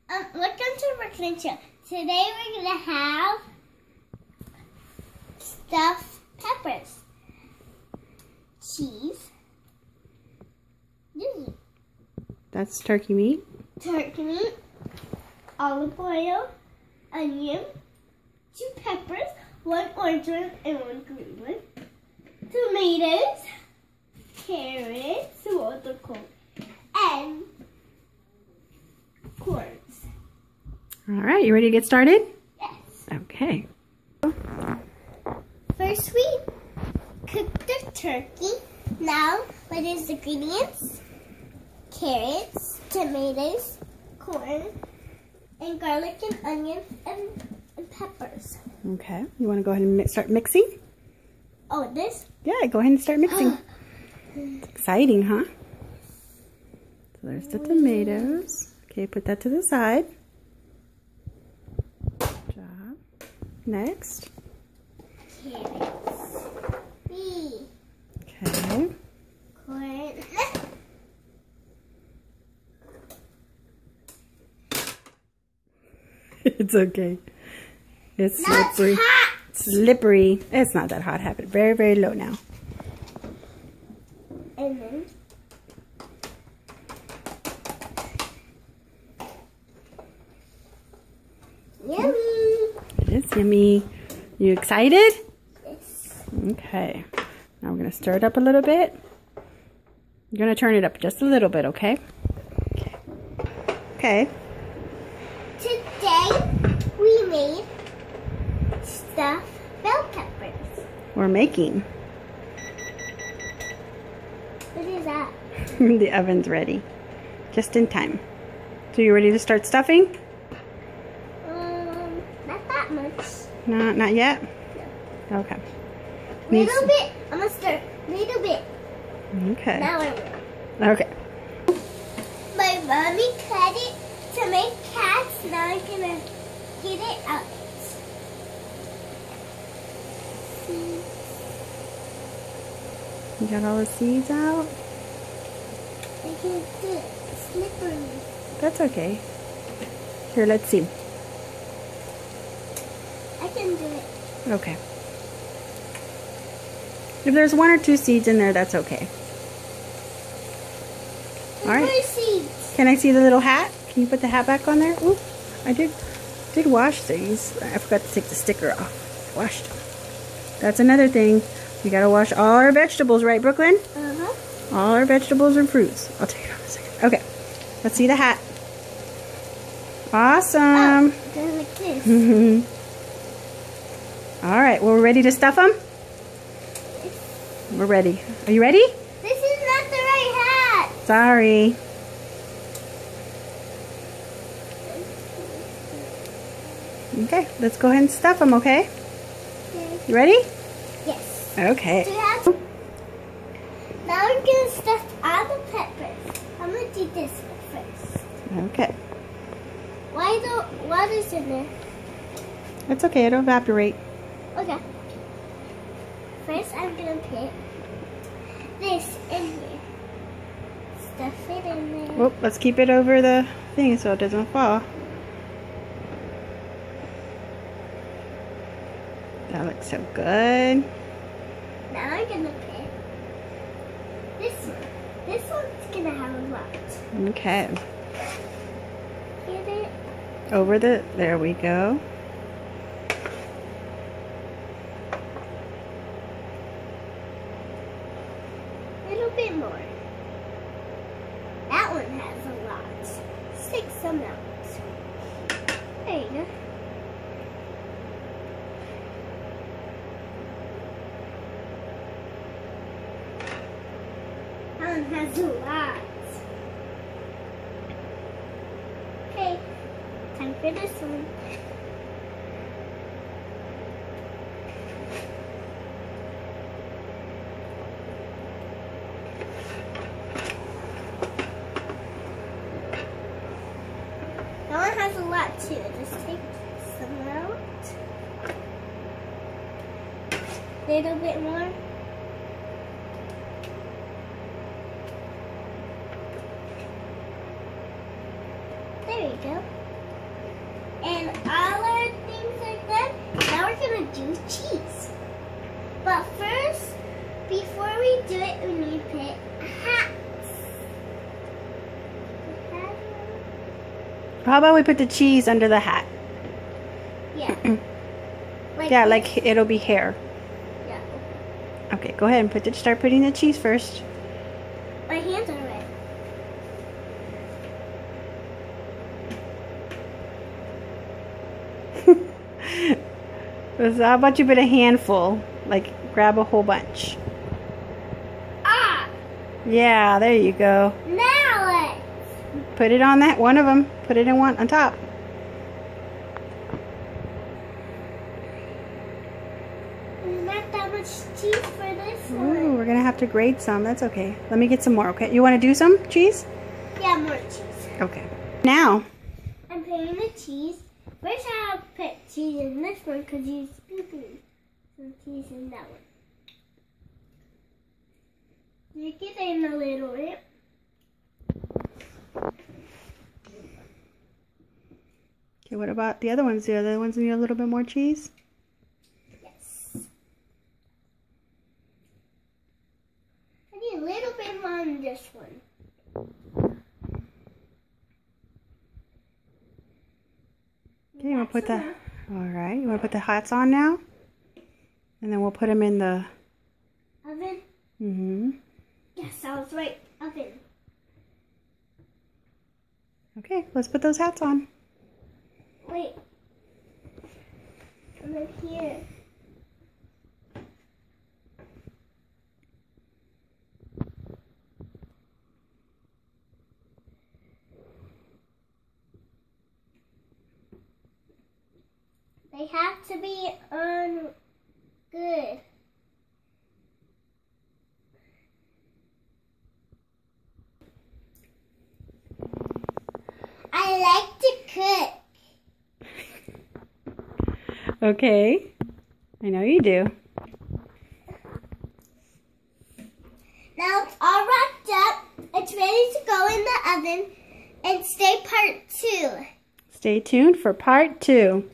Welcome to Brooklyn Show. Today we're gonna have stuffed peppers, cheese. That's turkey meat. Turkey meat, olive oil, onion, 2 peppers, 1 orange one and 1 green one, tomatoes, carrots, and corns. All right, you ready to get started? Yes. Okay. First we cook the turkey. Now, what is the ingredients? Carrots, tomatoes, corn, and garlic and onions and peppers. Okay. You want to go ahead and start mixing? Oh, this? Yeah, go ahead and start mixing. It's exciting, huh? So there's the tomatoes. Okay, put that to the side. Good job. Next. Carrots. Okay. Corn. It's okay. It's Now slippery. it's hot. Slippery. It's not that hot. Have it very, very low now. And then yummy. It is yummy. You excited? Yes. Okay. Now we're going to stir it up a little bit. You're going to turn it up just a little bit, okay? Okay. Today we made stuffed bell peppers. We're making. What is that? The oven's ready. Just in time. So you ready to start stuffing? Not that much. No, not yet? No. Okay. Little bit. I'm gonna start. Little bit. Okay. Now I will. Okay. My mommy cut it to make cats. Now I'm gonna get it out. You got all the seeds out? I can do it. Slippery. That's okay. Here, let's see. I can do it. Okay. If there's 1 or 2 seeds in there, that's okay. All right. More seeds. Can I see the little hat? Can you put the hat back on there? Ooh, I did wash these. I forgot to take the sticker off. Washed them. That's another thing. We gotta wash all our vegetables, right, Brooklyn? All our vegetables and fruits. I'll take it off in a second. Okay. Let's see the hat. Awesome. Oh, go like this. All right. Well, we're ready to stuff them? We're ready. Are you ready? This is not the right hat. Sorry. Okay, let's go ahead and stuff them, okay? Okay. You ready? Yes. Okay. Do you have? Now I'm gonna stuff all the peppers. I'm gonna do this one first. Okay. Why the water's in there? It's okay, it'll evaporate. Okay. First, I'm gonna put this in here. Stuff it in there. Well, let's keep it over the thing so it doesn't fall. That looks so good. Now I'm gonna put this one. This one's gonna have a lot. Okay. Get it? Over the, there we go. A little bit more. That one has a lot. 6 amounts. There you go. That one has a lot. Okay, time for this one. That one has a lot too. Just take some out. A little bit more. There you go. And all our things are done. Now we're gonna do cheese. But first, before we do it, we need to put hats. How about we put the cheese under the hat? Yeah. Like it'll be hair. Yeah. Okay, go ahead and start putting the cheese first. My hands are wet. So how about you put a handful? Like grab a whole bunch. Ah! Yeah, there you go. Now let's Put it on that one of them. Put it in one on top. There's not that much cheese for this Ooh, one. we're gonna have to grate some. That's okay. Let me get some more. Okay, you want to do some cheese? Yeah, more cheese. Okay. Now. I'm putting the cheese. First, I'll put cheese in this one because you scooping some cheese in that one. Make it in a little bit. Okay, what about the other ones? The other ones need a little bit more cheese? Yes. I need a little bit more on this one. Okay, you want to put the... Alright, you want to put the hats on now? And then we'll put them in the... Oven? Mm-hmm. Yes, I was right. Oven. Okay, let's put those hats on. Wait. Over here. They have to be on good. I like to cook. Okay. I know you do. Now it's all wrapped up. It's ready to go in the oven and stay part 2. Stay tuned for part 2.